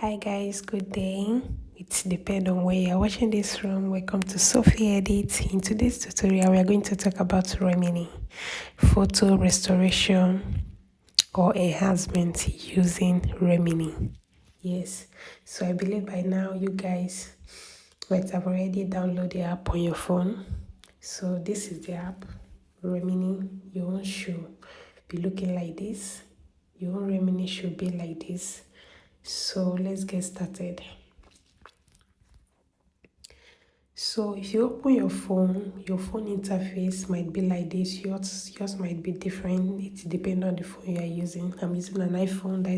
Hi guys, good day. It depends on where you're watching this from. Welcome to Sophie Edit. In today's tutorial, we are going to talk about REMINI, photo restoration or enhancement using REMINI. Yes, so I believe by now you guys might have already downloaded the app on your phone. So this is the app, REMINI. Your own should be looking like this. Your own REMINI should be like this. So let's get started. So if you open your phone interface might be like this. Yours might be different. It depends on the phone you are using. I'm using an iPhone. That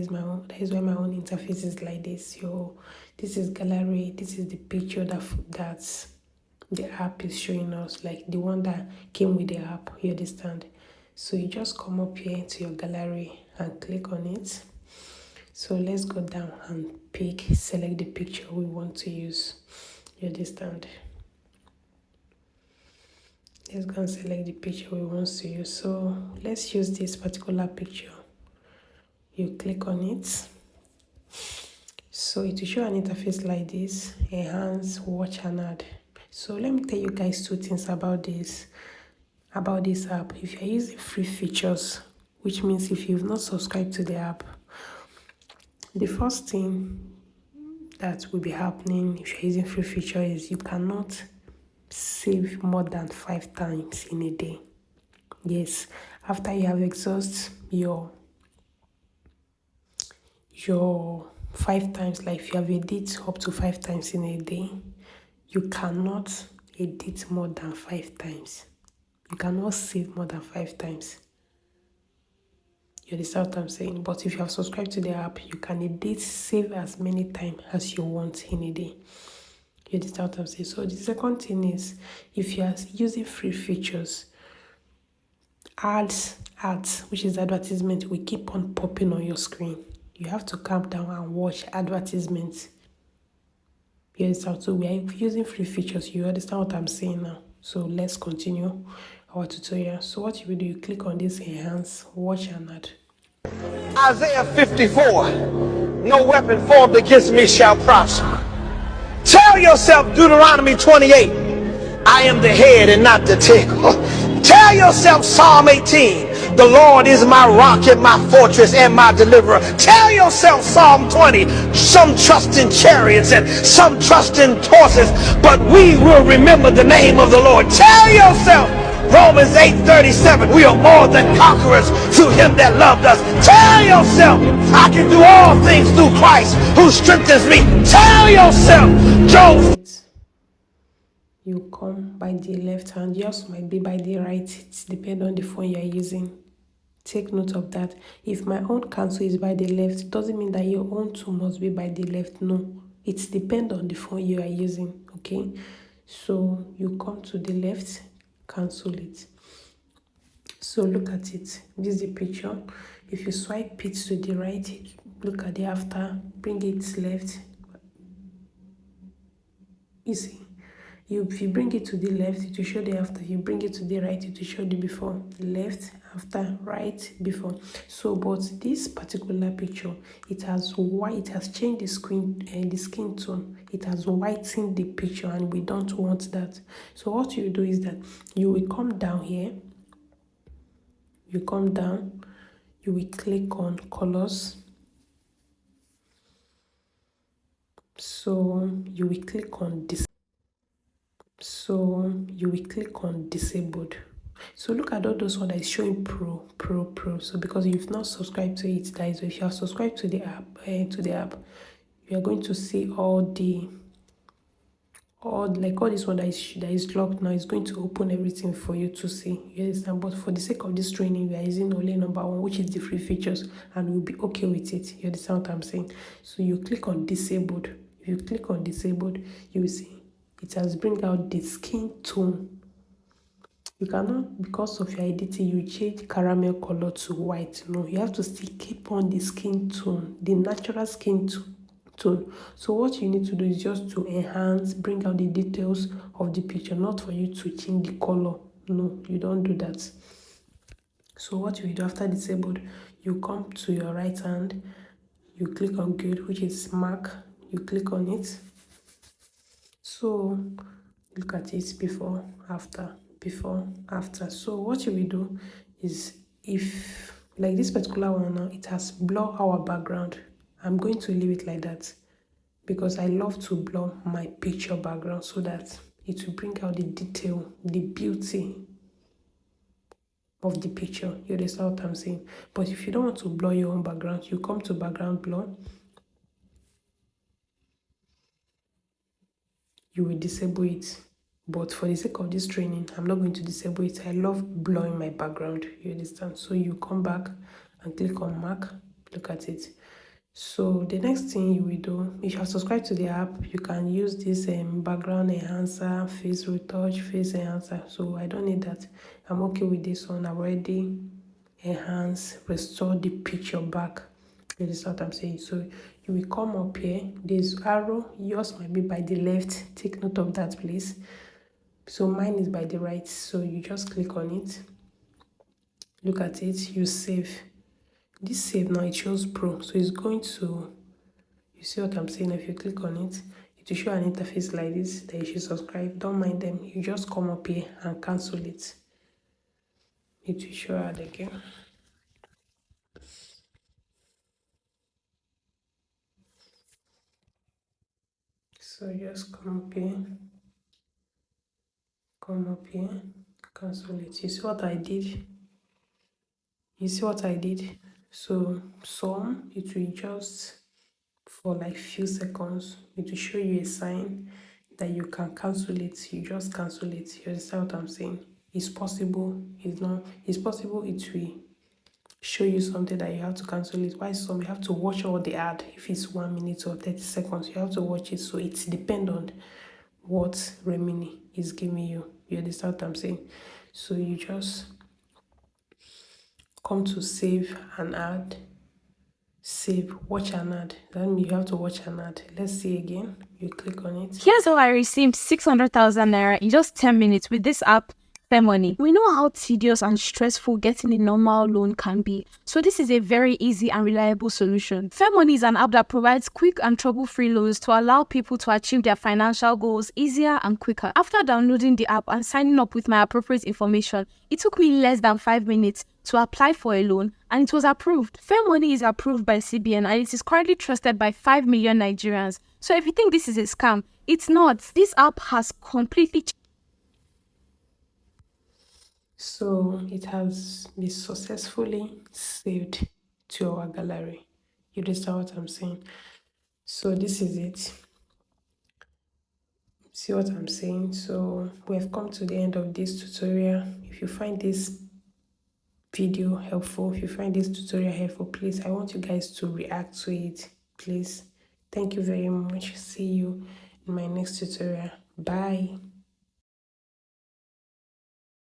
is why my own interface is like this. This is gallery. This is the picture that the app is showing us, like the one that came with the app. You understand? So you just come up here to your gallery and click on it. So let's go down and select the picture we want to use. You understand? Let's go and select the picture we want to use. So let's use this particular picture. You click on it. So it will show an interface like this: enhance, watch and add. So let me tell you guys two things about this app. If you're using free features, which means if you've not subscribed to the app, the first thing that will be happening if you're using free feature is you cannot save more than 5 times in a day. Yes, after you have exhausted your 5 times, like if you have edit up to 5 times in a day, you cannot edit more than 5 times. You cannot save more than 5 times. You understand what I'm saying? But if you have subscribed to the app, you can edit, save as many times as you want in a day. You understand what I'm saying? So the second thing is, if you are using free features, ads, which is advertisement, will keep on popping on your screen. You have to calm down and watch advertisements. You understand? So we are using free features. You understand what I'm saying now? So let's continue our tutorial. So what you will do, you click on this enhance, watch and add. Isaiah 54, no weapon formed against me shall prosper. Tell yourself, Deuteronomy 28, I am the head and not the tail. Tell yourself, Psalm 18, the Lord is my rock and my fortress and my deliverer. Tell yourself, Psalm 20, some trust in chariots and some trust in horses, but we will remember the name of the Lord. Tell yourself, Romans 8:37, we are more than conquerors through him that loved us. Tell yourself, I can do all things through Christ who strengthens me. Tell yourself, Job. You come by the left hand, yours might be by the right. It depends on the phone you are using. Take note of that. If my own cancel is by the left, it doesn't mean that your own too must be by the left. No, it depends on the phone you are using. Okay, so you come to the left, cancel it. So look at it. This is the picture. If you swipe it to the right, look at the after, bring it left. You see, if you bring it to the left, it will show the after. If you bring it to the right, it will show the before. Left, after, right, before. So, but this particular picture, it has changed the skin tone. It has whitened the picture, and we don't want that. So what you do is that you will come down here. You come down. You will click on colors. So you will click on this. So you will click on disabled. So look at all those one that is showing pro. So because you've not subscribed to it, that is, if you have subscribed to the app, you are going to see all this one that is locked now is going to open everything for you to see. You understand? But for the sake of this training, we are using only number 1, which is the free features, and we'll be okay with it. You understand what I'm saying? So you click on disabled. If you click on disabled, you will see it has bring out the skin tone. You cannot, because of your editing, you change caramel color to white. No, you have to still keep on the skin tone, the natural skin tone. So what you need to do is just to enhance, bring out the details of the picture, not for you to change the color. No, you don't do that. So what you do after disabled, you come to your right hand, you click on good, which is mark, you click on it. So look at it, before, after, before, after. So what you will do is, if like this particular one now, it has blur our background, I'm going to leave it like that, because I love to blur my picture background so that it will bring out the detail, the beauty of the picture. You understand what I'm saying? But if you don't want to blur your own background, you come to background blur, you will disable it. But for the sake of this training, I'm not going to disable it. I love blurring my background, you understand? So you come back and click on mark, look at it. So the next thing you will do, if you are subscribed to the app, you can use this background enhancer, face retouch, face enhancer. So I don't need that. I'm okay with this one. I've already enhanced, restore the picture back. You understand what I'm saying? So you will come up here. There's arrow. Yours might be by the left. Take note of that, please. So mine is by the right. So you just click on it. Look at it. You save. This save now, it shows pro. So it's going to, you see what I'm saying? If you click on it, it will show an interface like this that you should subscribe. Don't mind them. You just come up here and cancel it. It will show ad again. So just come up here, cancel it. You see what I did? You see what I did? So some, it will just, for like few seconds, it will show you a sign that you can cancel it. You just cancel it. You understand what I'm saying? It's possible. It's not. It's possible it will show you something that you have to cancel it. Why some you have to watch all the ad. If it's 1 minute or 30 seconds, you have to watch it. So it depends on what Remini is giving you. You understand what I'm saying? So you just come to save an ad. Save, watch an ad. That means you have to watch an ad. Let's see again. You click on it. Here's how I received 600,000 naira in just 10 minutes with this app, REMINI. We know how tedious and stressful getting a normal loan can be, so this is a very easy and reliable solution. REMINI is an app that provides quick and trouble-free loans to allow people to achieve their financial goals easier and quicker. After downloading the app and signing up with my appropriate information, it took me less than 5 minutes to apply for a loan, and it was approved. REMINI is approved by CBN and it is currently trusted by 5 million Nigerians. So if you think this is a scam, it's not. This app has completely So it has been successfully saved to our gallery. You understand what I'm saying? So this is it. See what I'm saying? So we have come to the end of this tutorial. If you find this video helpful, if you find this tutorial helpful, please, I want you guys to react to it, please. Thank you very much. See you in my next tutorial. Bye.